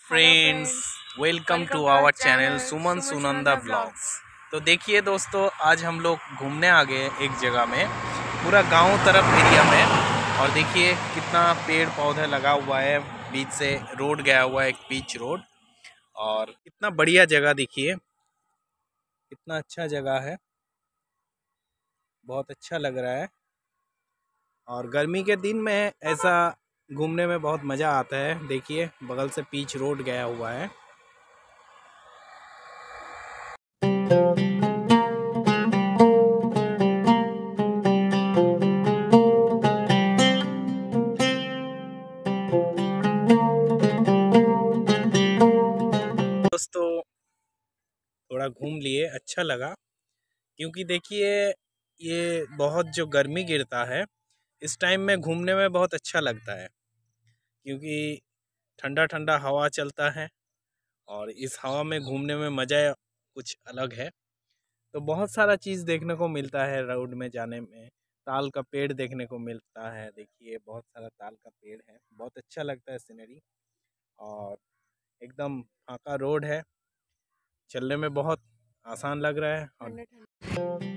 Friends, welcome to our channel Suman Sunanda blogs. तो देखिए दोस्तों, आज हम लोग घूमने आ गए एक जगह में, पूरा गांव तरफ एरिया में। और देखिए कितना पेड़ पौधे लगा हुआ है, बीच से रोड गया हुआ है, एक पिच रोड। और कितना बढ़िया जगह, देखिए कितना अच्छा जगह है, बहुत अच्छा लग रहा है। और गर्मी के दिन में ऐसा घूमने में बहुत मज़ा आता है। देखिए बगल से पिच रोड गया हुआ है। दोस्तों थोड़ा घूम लिए, अच्छा लगा, क्योंकि देखिए ये बहुत जो गर्मी गिरता है इस टाइम में घूमने में बहुत अच्छा लगता है, क्योंकि ठंडा ठंडा हवा चलता है और इस हवा में घूमने में मज़ा कुछ अलग है। तो बहुत सारा चीज़ देखने को मिलता है रोड में जाने में। ताल का पेड़ देखने को मिलता है, देखिए बहुत सारा ताल का पेड़ है, बहुत अच्छा लगता है सीनरी। और एकदम फाका रोड है, चलने में बहुत आसान लग रहा है। और